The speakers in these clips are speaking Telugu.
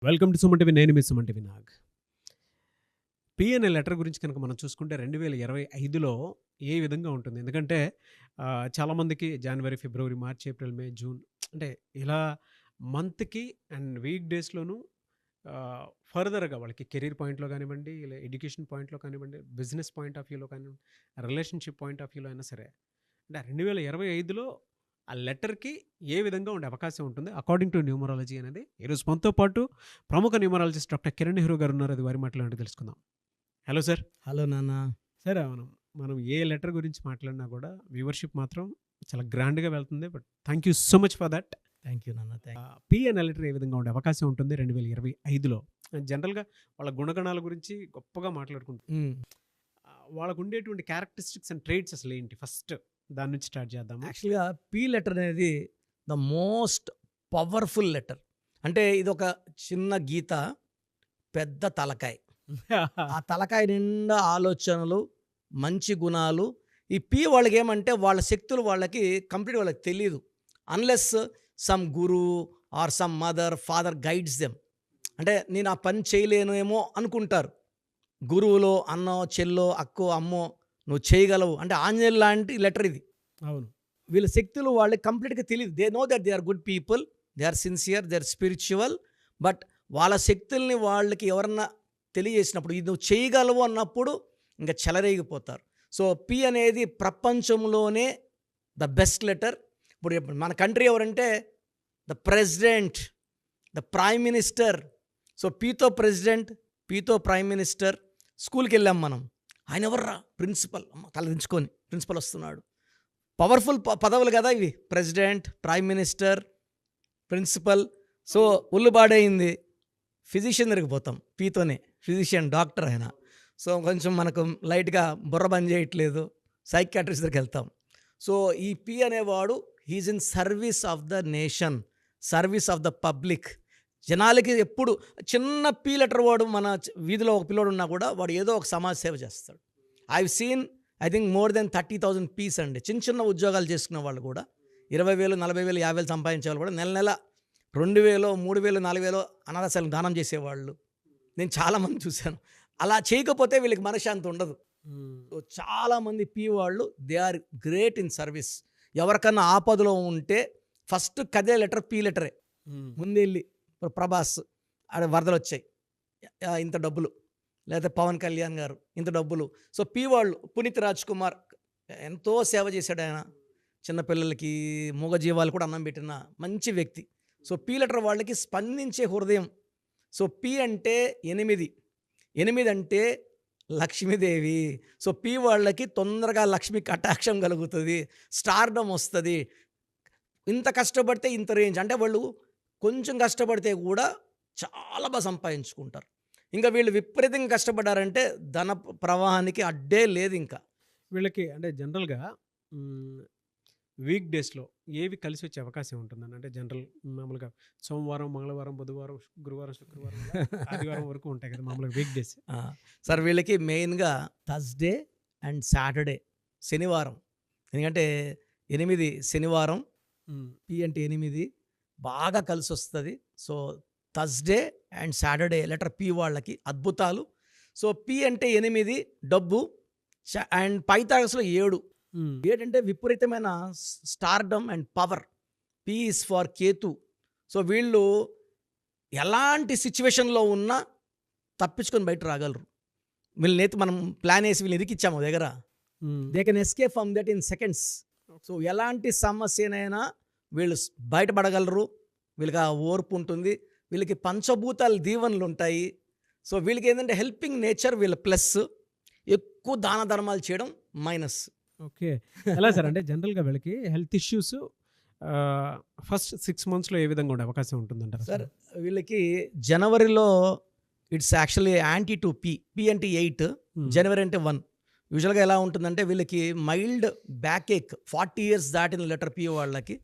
Welcome to Suman TV. నేను మీ సుమన్ టీవీ నాగ్. పిఎన్ఎ లెటర్ గురించి కనుక మనం చూసుకుంటే 2025లో ఏ విధంగా ఉంటుంది? ఎందుకంటే చాలామందికి జనవరి, ఫిబ్రవరి, మార్చ్, ఏప్రిల్, మే, జూన్ అంటే ఇలా మంత్‌కి అండ్ వీక్ డేస్‌లోనూ ఫర్దర్‌గా వాళ్ళకి కెరీర్ పాయింట్‌లో కానివ్వండి, ఇలా ఎడ్యుకేషన్ పాయింట్‌లో కానివ్వండి, బిజినెస్ పాయింట్ ఆఫ్ వ్యూలో కానివ్వండి, రిలేషన్‌షిప్ పాయింట్ ఆఫ్ వ్యూలో అయినా సరే. అంటే 2025లో ఆ లెటర్‌కి ఏ విధంగా ఉండే అవకాశం ఉంటుంది అకార్డింగ్ టు న్యూమరాలజీ అనేది ఈరోజు మనతో పాటు ప్రముఖ న్యూమరాలజిస్ట్ డాక్టర్ కిరణ్ నెహ్రూ గారు ఉన్నారు. అది వారి మాటలో తెలుసుకుందాం. Hello sir. హలో నాన్న. సార్ మనం ఏ లెటర్ గురించి మాట్లాడినా కూడా వ్యూవర్షిప్ మాత్రం చాలా గ్రాండ్‌గా వెళ్తుంది. But thank you so much for that. Thank you నాన్న. పిఎన్ఎ లెటర్ ఏ విధంగా ఉండే అవకాశం ఉంటుంది 2025లో? జనరల్‌గా వాళ్ళ గుణగణాల గురించి గొప్పగా మాట్లాడుకుంటాం. వాళ్ళకు ఉండేటువంటి క్యారెక్టరిస్టిక్స్ అండ్ ట్రేట్స్ అసలు ఏంటి? ఫస్ట్ దాని నుంచి స్టార్ట్ చేద్దాము. యాక్చువల్‌గా పి లెటర్ అనేది ద మోస్ట్ పవర్ఫుల్ లెటర్. అంటే ఇది ఒక చిన్న గీత, పెద్ద తలకాయ. ఆ తలకాయ నిండా ఆలోచనలు, మంచి గుణాలు. ఈ పి వాళ్ళకి ఏమంటే వాళ్ళ శక్తులు వాళ్ళకి కంప్లీట్ వాళ్ళకి తెలియదు. Unless some guru or some mother, father guides them. అంటే నేను ఆ పని చేయలేను ఏమో అనుకుంటారు. గురువులో అన్నో, చెల్లో, అక్కో, అమ్మో నువ్వు చేయగలవు అంటే ఆంజనేయులు లాంటి లెటర్ ఇది. అవును. వీళ్ళ శక్తులు వాళ్ళకి కంప్లీట్గా తెలియదు. They know that they are good people, they are sincere, they are spiritual. But వాళ్ళ శక్తుల్ని వాళ్ళకి ఎవరన్నా తెలియజేసినప్పుడు ఇది నువ్వు చేయగలవు అన్నప్పుడు ఇంకా చెలరేగిపోతారు. సో పి అనేది ప్రపంచంలోనే ద బెస్ట్ లెటర్. ఇప్పుడు మన కంట్రీ ఎవరంటే the president, the prime minister. So పీతో ప్రెసిడెంట్, పీతో ప్రైమ్ మినిస్టర్. స్కూల్కి వెళ్ళాం మనం, ఆయన ఎవర్రా? ప్రిన్సిపల్. అమ్మ తల దించుకొని ప్రిన్సిపల్ వస్తున్నాడు. పవర్ఫుల్ పదవులు కదా ఇవి, president, prime minister, principal. So ఒళ్ళు బాడైంది, ఫిజిషియన్ దగ్గరికి పోతాం పీతోనే. ఫిజిషియన్, డాక్టర్ ఆయన. సో కొంచెం మనకు లైట్గా బుర్ర పని చేయట్లేదు, సైకియాట్రిస్ట్ దగ్గరికి వెళ్తాం. సో ఈ పి అనేవాడు he's in service of the nation, service of the public. జనాలకి ఎప్పుడు చిన్న పీ లెటర్ వాడు మన వీధిలో ఒక పిల్లోడు ఉన్నా కూడా వాడు ఏదో ఒక సమాజ సేవ చేస్తాడు. I seen I think more than 30,000 P's అండి. చిన్న చిన్న ఉద్యోగాలు చేసుకునే వాళ్ళు కూడా 20,000, 40,000, 50,000 సంపాదించే వాళ్ళు కూడా నెల నెల 2,000, 3,000, 4,000 అనాథాశ్రమాలకు దానం చేసేవాళ్ళు నేను చాలామంది చూశాను. అలా చేయకపోతే వీళ్ళకి మనశ్శాంతి ఉండదు. సో చాలామంది పీ వాళ్ళు they are great in service. ఎవరికన్నా ఆపదలో ఉంటే ఫస్ట్ కదే లెటర్ పీ లెటరే. ముందెళ్ళి ప్రభాస్ ఆడ వరదలు వచ్చాయి, ఇంత డబ్బులు, లేదా పవన్ కళ్యాణ్ గారు ఇంత డబ్బులు. సో పీ వాళ్ళు, పునీత్ రాజ్ కుమార్ ఎంతో సేవ చేశాడు ఆయన. చిన్నపిల్లలకి, మూగజీవాలు కూడా అన్నం పెట్టిన మంచి వ్యక్తి. సో పీ లెటర్ వాళ్ళకి స్పందించే హృదయం. సో పి అంటే 8, 8 అంటే లక్ష్మీదేవి. సో పి వాళ్ళకి తొందరగా లక్ష్మి కటాక్షం కలుగుతుంది, స్టార్డమ్ వస్తుంది. ఇంత కష్టపడితే ఇంత రేంజ్ అంటే వాళ్ళు కొంచెం కష్టపడితే కూడా చాలా బాగా సంపాదించుకుంటారు. ఇంకా వీళ్ళు విపరీతంగా కష్టపడ్డారంటే ధన ప్రవాహానికి అడ్డే లేదు. ఇంకా వీళ్ళకి అంటే జనరల్‌గా వీక్ డేస్‌లో ఏవి కలిసి వచ్చే అవకాశం ఉంటుందని? అంటే జనరల్ మామూలుగా సోమవారం, మంగళవారం, బుధవారం, గురువారం, శుక్రవారం, ఆదివారం వరకు ఉంటాయి కదా మామూలుగా వీక్ డేస్. సార్ వీళ్ళకి మెయిన్గా థర్స్డే అండ్ సాటర్డే, శనివారం. ఎందుకంటే 8 శనివారం, పి అంటే 8 బాగా కలిసి వస్తుంది. So Thursday and Saturday letter P వాళ్ళకి అద్భుతాలు. సో పి అంటే 8 డబ్బు, అండ్ పైథాగరస్లో 7. 7 అంటే విపరీతమైన stardom and power. P is for Ketu. So వీళ్ళు ఎలాంటి సిచ్యువేషన్లో ఉన్నా తప్పించుకొని బయట రాగలరు. వీళ్ళనైతే మనం ప్లాన్ వేసి వీళ్ళని ఇరికిచ్చాము దగ్గర, they can escape from that in seconds. So ఎలాంటి సమస్యనైనా వీళ్ళు బయటపడగలరు. వీళ్ళకి ఆ ఓర్పు ఉంటుంది, వీళ్ళకి పంచభూతాల దీవెనలు ఉంటాయి. సో వీళ్ళకి ఏంటంటే హెల్పింగ్ నేచర్ వీళ్ళ ప్లస్, ఎక్కువ దాన ధర్మాలు చేయడం మైనస్. ఓకే. ఎలా సార్ అంటే జనరల్‌గా వీళ్ళకి హెల్త్ ఇష్యూస్ ఫస్ట్ 6 మంత్స్‌లో ఏ విధంగా ఉండే అవకాశం ఉంటుందంటారు సార్? వీళ్ళకి జనవరిలో it's actually anti to P. P అంటే 8, జనవరి అంటే 1. యూజువల్గా ఎలా ఉంటుందంటే వీళ్ళకి మైల్డ్ బ్యాక్ ఏక్, 40 years దాటిన లెటర్ పి వాళ్ళకి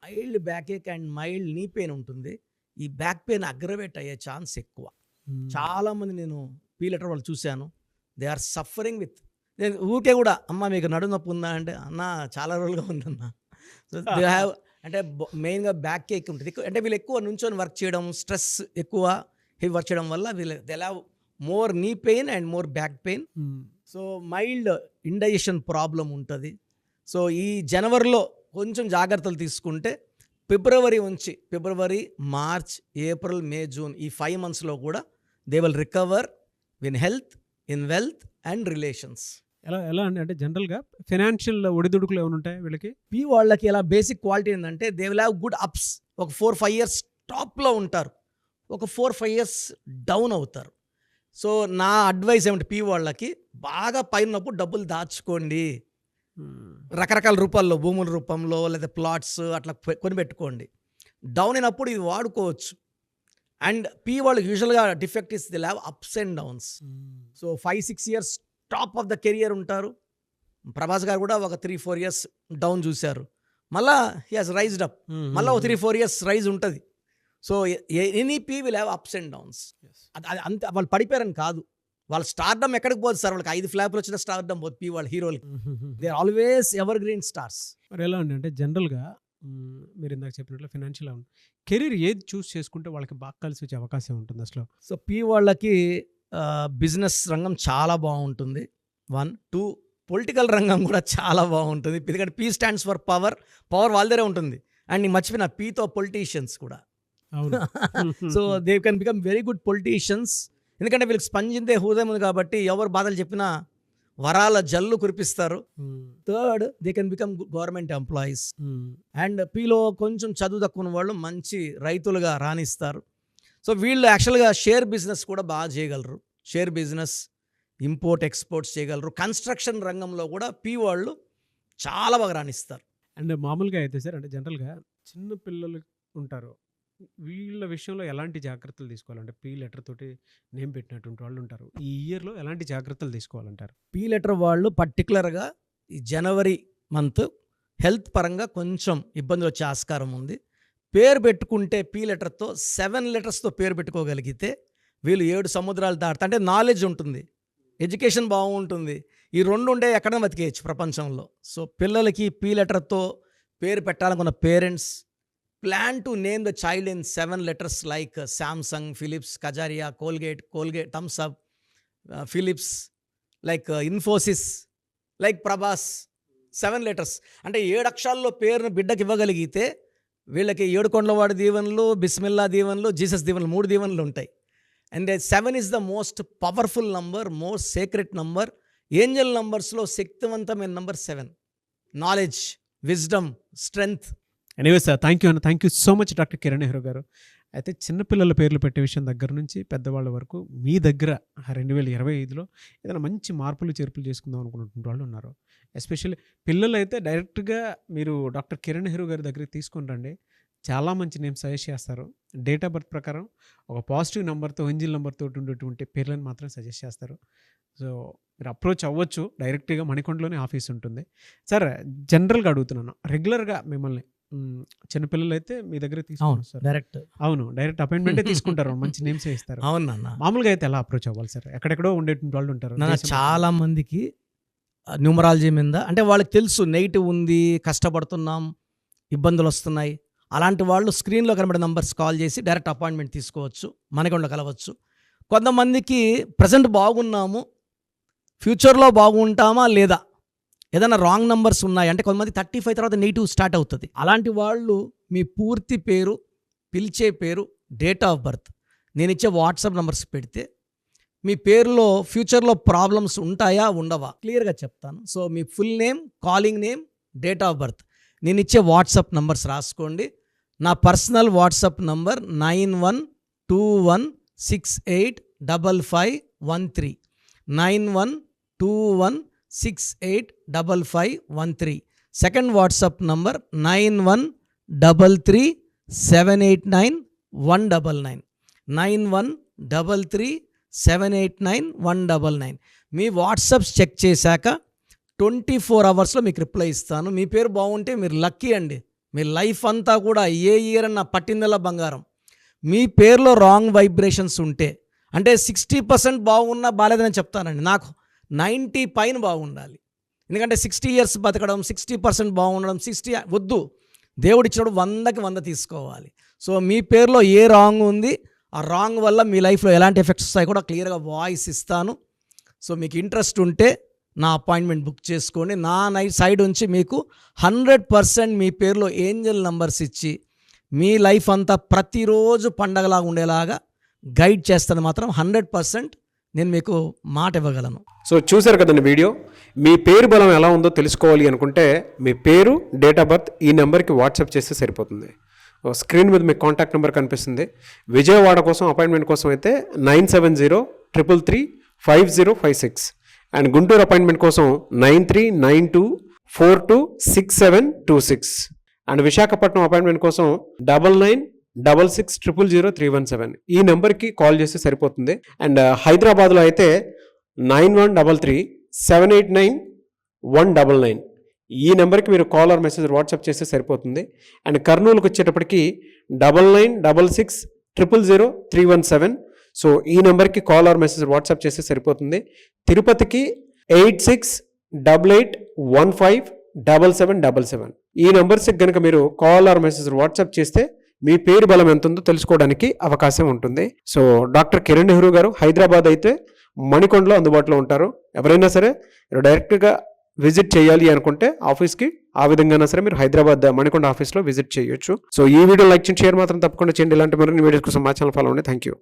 mild back ache and mild knee pain ఉంటుంది. ఈ బ్యాక్ పెయిన్ అగ్రవేట్ అయ్యే ఛాన్స్ ఎక్కువ. చాలామంది నేను పి లెటర్ వాళ్ళు చూశాను, దే ఆర్ సఫరింగ్ విత్. నేను ఊరికే కూడా అమ్మ మీకు నడుము నొప్పి ఉందా అంటే అన్న చాలా రోజులుగా ఉందన్న. సో దే హ్యావ్ అంటే మెయిన్గా బ్యాక్ ఏక్ ఉంటుంది. అంటే వీళ్ళు ఎక్కువ నుంచొని వర్క్ చేయడం, స్ట్రెస్ ఎక్కువ, హెవీ వర్క్ చేయడం వల్ల they have more knee pain and more back pain. So mild indigestion problem ఉంటుంది. సో ఈ జనవరిలో కొంచెం జాగ్రత్తలు తీసుకుంటే ఫిబ్రవరి, మార్చ్, ఏప్రిల్, మే, జూన్ ఈ 5 monthsలో కూడా they will recover in health, in wealth and relations. ఎలా అండి? అంటే జనరల్గా ఫైనాన్షియల్ ఒడిదుడుకులు ఏమైనా ఉంటాయి వీళ్ళకి? వాళ్ళకి ఎలా బేసిక్ క్వాలిటీ ఏంటంటే they will have good ups. ఒక 4-5 years టాప్లో ఉంటారు, ఒక 4-5 years డౌన్ అవుతారు. సో నా అడ్వైస్ ఏమిటి వాళ్ళకి, బాగా పైనప్పుడు డబ్బులు దాచుకోండి. రకరకాల రూపాల్లో, భూముల రూపంలో లేదా ప్లాట్స్ అట్లా కొనిపెట్టుకోండి. డౌన్ అయినప్పుడు ఇది వాడుకోవచ్చు. అండ్ వాళ్ళు యూజువల్గా defect is they have ups and downs. So 5-6 years top of the career ఉంటారు. ప్రభాస్ గారు కూడా ఒక 3-4 years డౌన్ చూశారు, మళ్ళా హీ హాజ్ రైజ్డ్ అప్, మళ్ళీ ఒక 3-4 years రైజ్ ఉంటుంది. So any will have ups and downs. అది అంతే, వాళ్ళు పడిపోయారని కాదు, వాళ్ళ స్టార్డమ్ ఎక్కడికి పోదు సార్, వాళ్ళకి 5 ఫ్లాప్లు వచ్చిన స్టార్డమ్ పోదు వాళ్ళ హీరోలకి. They are always evergreen stars. మరి ఎలా అండి? అంటే జనరల్గా మీరు ఇందాక చెప్పినట్లు ఫైనాన్షియల్ కెరీర్ ఏది చూస్ చేసుకుంటే వాళ్ళకి బాగా కలిసి వచ్చే అవకాశం ఉంటుంది అసలు? సో వాళ్ళకి బిజినెస్ రంగం చాలా బాగుంటుంది. 1, 2 పొలిటికల్ రంగం కూడా చాలా బాగుంటుంది. ఎందుకంటే పీ స్టాండ్స్ ఫర్ పవర్ వాళ్ళ దగ్గరే ఉంటుంది. అండ్ నేను మర్చిపోయిన పీతో పొలిటీషియన్స్ కూడా. So they can become very good politicians. ఎందుకంటే వీళ్ళకి స్పందించే హృదయం ఉంది కాబట్టి ఎవరు బాధలు చెప్పినా వరాల జల్లు కురిపిస్తారు. Third, they can become government employees. And పీలో కొంచెం చదువు తక్కువ వాళ్ళు మంచి రైతులుగా రాణిస్తారు. సో వీళ్ళు యాక్చువల్గా షేర్ బిజినెస్ కూడా బాగా చేయగలరు. షేర్ బిజినెస్, ఇంపోర్ట్ ఎక్స్పోర్ట్స్ చేయగలరు. కన్స్ట్రక్షన్ రంగంలో కూడా వాళ్ళు చాలా బాగా రాణిస్తారు. అండ్ మామూలుగా అయితే సార్, అంటే జనరల్గా చిన్న పిల్లలు ఉంటారు, వీళ్ళ విషయంలో ఎలాంటి జాగ్రత్తలు తీసుకోవాలంటే లెటర్ తోటి నేమ్ పెట్టినటువంటి వాళ్ళు ఉంటారు, ఈ ఇయర్లో ఎలాంటి జాగ్రత్తలు తీసుకోవాలంటారు? లెటర్ వాళ్ళు పర్టికులర్గా ఈ జనవరి మంత్ హెల్త్ పరంగా కొంచెం ఇబ్బందులు వచ్చే ఆస్కారం ఉంది. పేరు పెట్టుకుంటే లెటర్తో 7 letersతో పేరు పెట్టుకోగలిగితే వీళ్ళు 7 సముద్రాలు దాటుతా. అంటే నాలెడ్జ్ ఉంటుంది, ఎడ్యుకేషన్ బాగుంటుంది. ఈ 2 ఉండే ఎక్కడైనా బతికేయచ్చు ప్రపంచంలో. సో పిల్లలకి లెటర్తో పేరు పెట్టాలనుకున్న parents plan to name the child in 7 letters like Samsung, Philips, Kajaria, Colgate, Thums Up, Philips, like Infosys, like Prabhas. 7 letters అంటే 7 అక్షరాల్లో పేరును బిడ్డకి ఇవ్వగలిగితే వీళ్ళకి 7 కొండలవాడి దీవెనలు, బిస్మిల్లా దీవెనలు, జీసస్ దీవెనలు, 3 దీవెనలు ఉంటాయి. And 7 is the most powerful number, most secret number. Angel నంబర్స్లో శక్తివంతమైన number 7. Knowledge, wisdom, strength. Anyway sir, thank you so much doctor Kiran Nehru garu. అయితే చిన్నపిల్లల పేర్లు పెట్టే విషయం దగ్గర నుంచి పెద్దవాళ్ళ వరకు మీ దగ్గర 2025లో ఏదైనా మంచి మార్పులు చేర్పులు చేసుకుందాం అనుకున్నటువంటి వాళ్ళు ఉన్నారు. ఎస్పెషల్లీ పిల్లలు అయితే డైరెక్ట్గా మీరు డాక్టర్ కిరణ్ నెహ్రూ గారి దగ్గరికి తీసుకొని రండి, చాలా మంచి నేమ్ సజెస్ట్ చేస్తారు. డేట్ ఆఫ్ బర్త్ ప్రకారం ఒక పాజిటివ్ నెంబర్తో, ఏంజిల్ నెంబర్తో ఉండేటువంటి పేర్లను మాత్రం సజెస్ట్ చేస్తారు. సో మీరు అప్రోచ్ అవ్వచ్చు, డైరెక్ట్గా మణికొండలోనే ఆఫీస్ ఉంటుంది. సార్ జనరల్గా అడుగుతున్నాను, రెగ్యులర్గా మిమ్మల్ని చిన్నపిల్లలు అయితే మీ దగ్గర తీసుకుంటారు సార్? డైరెక్ట్ అపాయింట్మెంటే తీసుకుంటారు, మంచి నేమ్స్ ఇస్తారు. అవునన్నా. మామూలుగా అయితే ఎలా అప్రోచ్ అవ్వాలి సార్? ఎక్కడెక్కడో ఉండేటువంటి వాళ్ళు ఉంటారు. చాలా మందికి న్యూమరాలజీ మీద అంటే వాళ్ళకి తెలుసు నెగిటివ్ ఉంది, కష్టపడుతున్నాం, ఇబ్బందులు వస్తున్నాయి. అలాంటి వాళ్ళు స్క్రీన్లో కనబడే నంబర్స్ కాల్ చేసి డైరెక్ట్ అపాయింట్మెంట్ తీసుకోవచ్చు, మనకొండ కలవచ్చు. కొంతమందికి ప్రజెంట్ బాగున్నాము, ఫ్యూచర్లో బాగుంటామా లేదా, ఏదైనా రాంగ్ నంబర్స్ ఉన్నాయి అంటే కొంతమంది 35 తర్వాత నెగిటివ్ స్టార్ట్ అవుతుంది. అలాంటి వాళ్ళు మీ పూర్తి పేరు, పిలిచే పేరు, డేట్ ఆఫ్ బర్త్, నేను ఇచ్చే వాట్సాప్ నంబర్స్ పెడితే మీ పేరులో ఫ్యూచర్లో ప్రాబ్లమ్స్ ఉంటాయా ఉండవా క్లియర్గా చెప్తాను. So me full name, calling name, date of birth, నేను ఇచ్చే వాట్సాప్ నంబర్స్ రాసుకోండి. నా personal WhatsApp number 9121685513, 9121685513. Second WhatsApp number 9133789199, 9133789199. మీ వాట్సాప్స్ చెక్ చేశాక 24 hours మీకు రిప్లై ఇస్తాను. మీ పేరు బాగుంటే మీరు లక్కీ అండి, మీ లైఫ్ అంతా కూడా ఏ ఇయర్ అన్న పట్టిందల్లా బంగారం. మీ పేరులో రాంగ్ వైబ్రేషన్స్ ఉంటే అంటే 60% బాగున్నా బాలేదని చెప్తానండి. నాకు 90 పైన బాగుండాలి. ఎందుకంటే 60 years బతకడం, 60% బాగుండడం, 60 వద్దు. దేవుడు ఇచ్చినప్పుడు 100కి 100 తీసుకోవాలి. సో మీ పేరులో ఏ రాంగ్ ఉంది ఆ రాంగ్ వల్ల మీ లైఫ్లో ఎలాంటి ఎఫెక్ట్స్ వస్తాయి కూడా క్లియర్గా వాయిస్ ఇస్తాను. సో మీకు ఇంట్రెస్ట్ ఉంటే నా అపాయింట్మెంట్ బుక్ చేసుకోండి. నా సైడ్ నుంచి మీకు 100% మీ పేరులో ఏంజల్ నంబర్స్ ఇచ్చి మీ లైఫ్ అంతా ప్రతిరోజు పండగలాగా ఉండేలాగా గైడ్ చేస్తాను. మాత్రం 100% నేను మీకు మాట ఇవ్వగలను. సో చూశారు కదండి వీడియో. మీ పేరు బలం ఎలా ఉందో తెలుసుకోవాలి అనుకుంటే మీ పేరు, డేట్ ఆఫ్ బర్త్ ఈ నెంబర్కి వాట్సాప్ చేస్తే సరిపోతుంది. స్క్రీన్ మీద మీకు కాంటాక్ట్ నెంబర్ కనిపిస్తుంది. విజయవాడ కోసం అపాయింట్మెంట్ కోసం అయితే 9703335056 అండ్ గుంటూరు అపాయింట్మెంట్ కోసం 9392426726 అండ్ విశాఖపట్నం అపాయింట్మెంట్ కోసం 9966000317 ఈ నెంబర్కి కాల్ చేస్తే సరిపోతుంది. అండ్ హైదరాబాద్లో అయితే 9133789199 ఈ నెంబర్కి మీరు కాల్ ఆర్ మెసేజ్ వాట్సాప్ చేస్తే సరిపోతుంది. అండ్ కర్నూలుకి వచ్చేటప్పటికి 9966000317 సో ఈ నెంబర్కి కాల్ ఆర్ మెసేజ్ వాట్సాప్ చేస్తే సరిపోతుంది. తిరుపతికి 8688157777 ఈ నెంబర్స్కి కనుక మీరు కాల్ ఆర్ మెసేజ్ వాట్సాప్ చేస్తే మీ పేరు బలం ఎంత ఉందో తెలుసుకోవడానికి అవకాశం ఉంటుంది. సో డాక్టర్ కిరణ్ నెహ్రూ గారు హైదరాబాద్ అయితే మణికొండలో అందుబాటులో ఉంటారు. ఎవరైనా సరే డైరెక్ట్గా విజిట్ చేయాలి అనుకుంటే ఆఫీస్కి ఆ విధంగా సరే మీరు హైదరాబాద్ మణికొండ ఆఫీస్లో విజిట్ చేయొచ్చు. సో ఈ వీడియో లైక్ చేయండి, షేర్ మాత్రం తప్పకుండా చేయండి. ఇలాంటి మరిన్ని వీడియోస్ కోసం మా ఛానల్ ఫాలో అవ్వండి. Thank you.